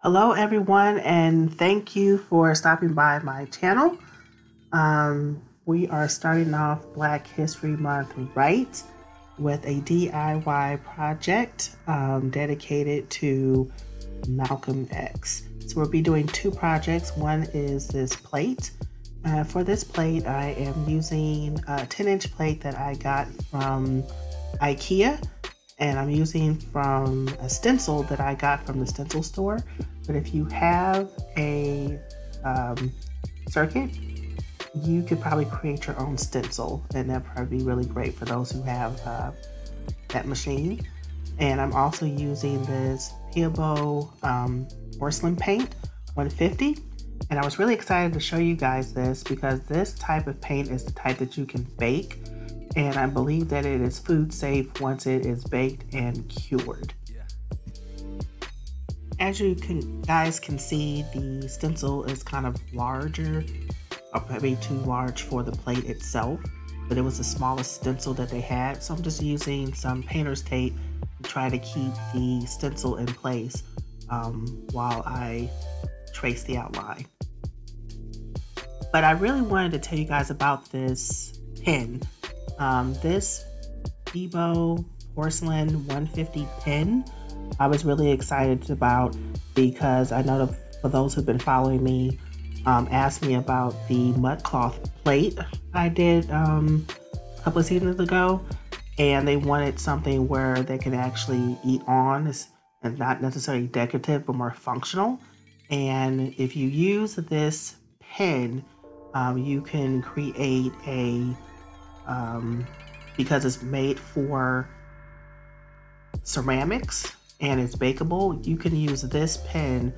Hello, everyone, and thank you for stopping by my channel. We are starting off Black History Month right with a DIY project dedicated to Malcolm X. So we'll be doing two projects. One is this plate. For this plate, I am using a 10-inch plate that I got from Ikea, and I'm using from a stencil that I got from the stencil store. But if you have a circuit, you could probably create your own stencil, and that'd probably be really great for those who have that machine. And I'm also using this Pebeo porcelain paint 150. And I was really excited to show you guys this because this type of paint is the type that you can bake. And I believe that it is food safe once it is baked and cured. As you guys can see, the stencil is kind of larger, or probably too large for the plate itself, but it was the smallest stencil that they had. So I'm just using some painter's tape to try to keep the stencil in place while I trace the outline. But I really wanted to tell you guys about this pen. This Pebeo Porcelaine 150 pen I was really excited about because I know for those who've been following me, asked me about the mud cloth plate I did a couple of seasons ago, and they wanted something where they can actually eat on and not necessarily decorative but more functional. And if you use this pen, you can create a because it's made for ceramics and it's bakeable, you can use this pen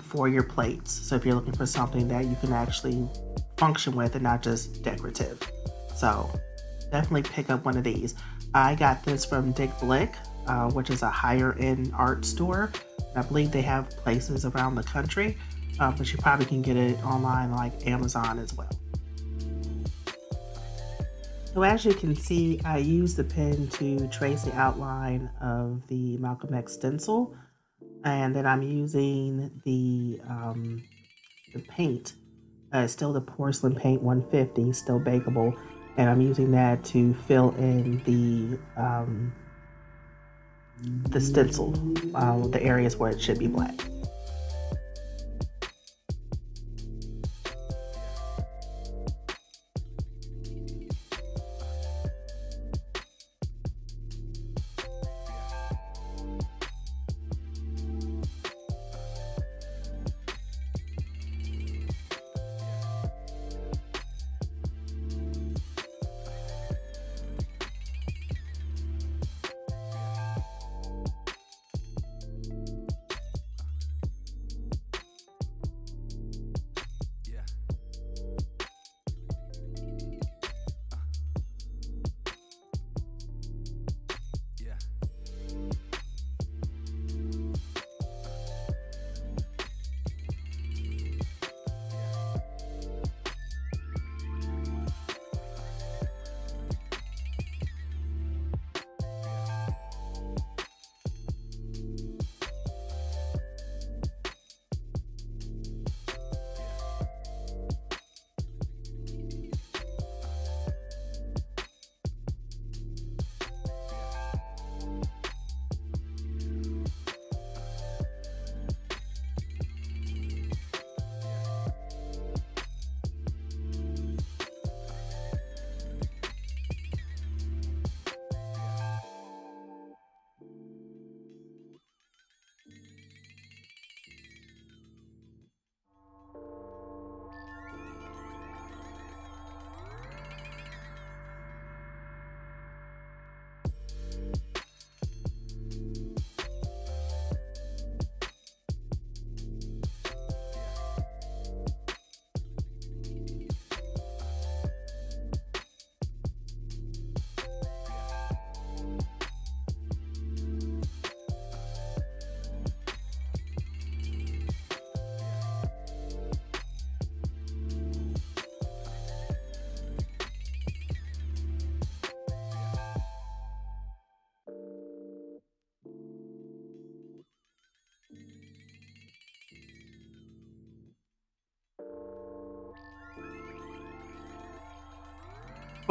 for your plates. So if you're looking for something that you can actually function with and not just decorative. So definitely pick up one of these. I got this from Dick Blick, which is a higher end art store. I believe they have places around the country, but you probably can get it online like Amazon as well. So as you can see, I used the pen to trace the outline of the Malcolm X stencil, and then I'm using the paint, still the porcelain paint 150, still bakeable, and I'm using that to fill in the stencil, the areas where it should be black.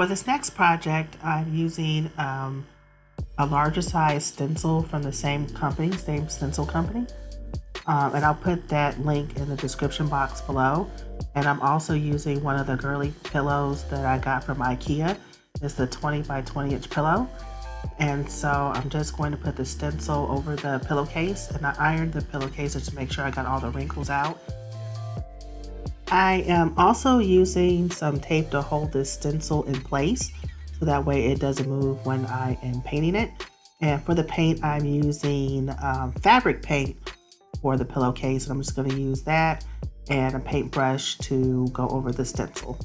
For this next project, I'm using a larger size stencil from the same company, same stencil company. And I'll put that link in the description box below. And I'm also using one of the Gurli pillows that I got from Ikea. It's the 20 by 20 inch pillow. And so I'm just going to put the stencil over the pillowcase, and I ironed the pillowcase just to make sure I got all the wrinkles out. I am also using some tape to hold this stencil in place so that way it doesn't move when I am painting it. And for the paint, I'm using fabric paint for the pillowcase, and I'm just going to use that and a paintbrush to go over the stencil.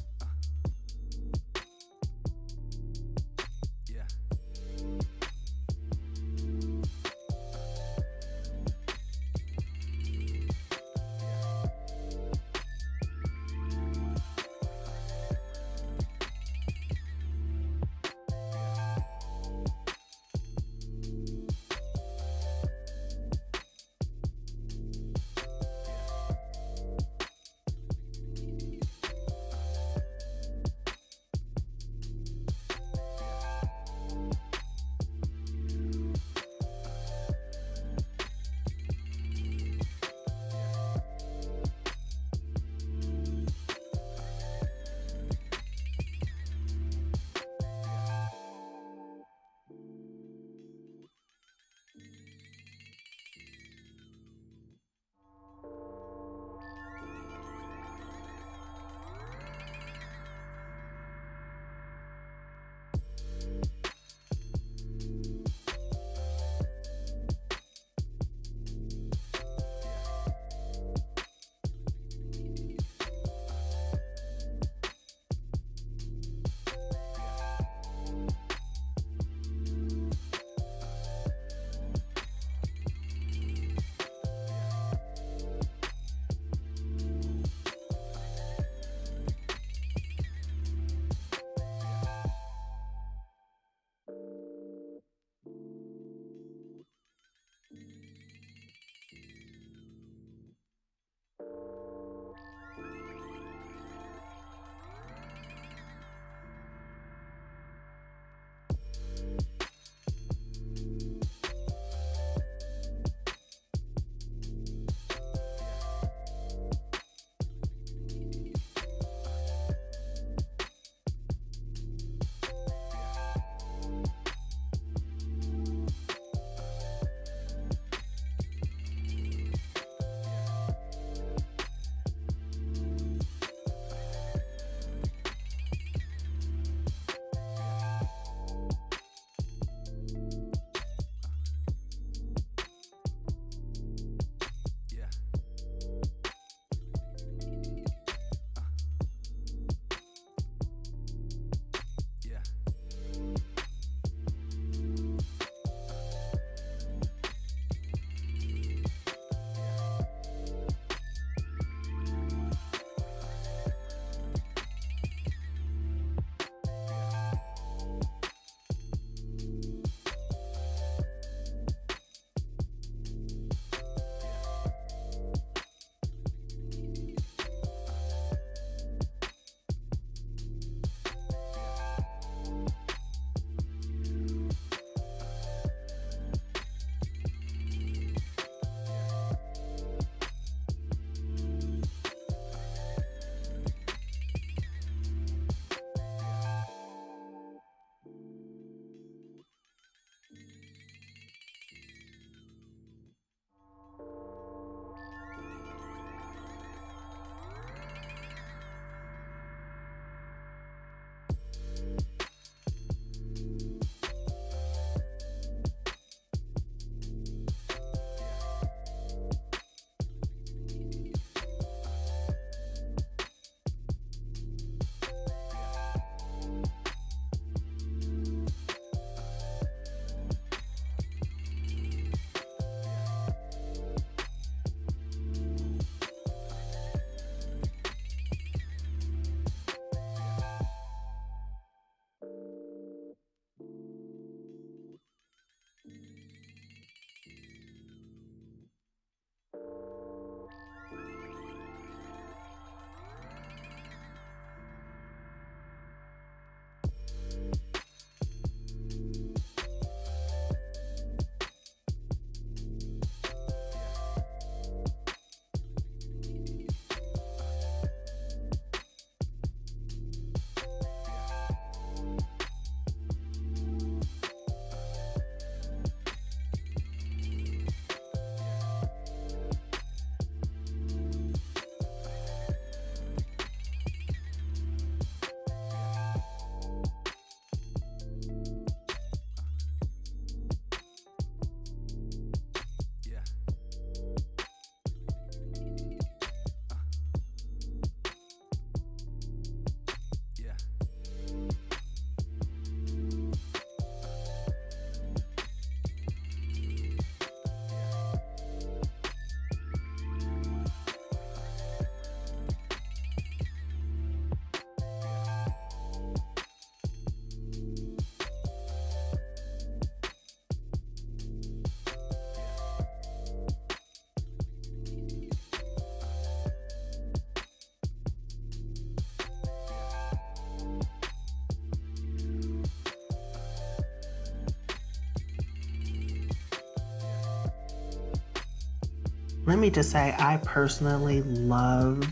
Let me just say, I personally love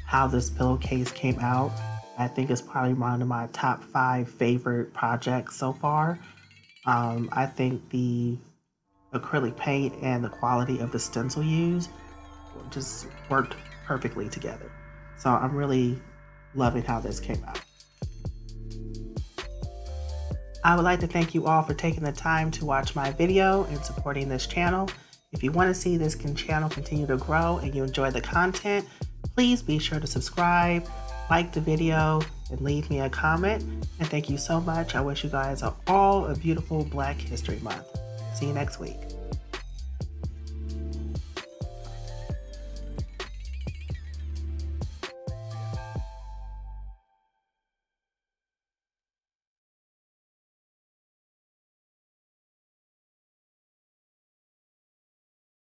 how this pillowcase came out. I think it's probably one of my top 5 favorite projects so far. I think the acrylic paint and the quality of the stencil used just worked perfectly together. So I'm really loving how this came out. I would like to thank you all for taking the time to watch my video and supporting this channel. If you want to see this channel continue to grow and you enjoy the content, please be sure to subscribe, like the video, and leave me a comment. And thank you so much. I wish you guys all a beautiful Black History Month. See you next week.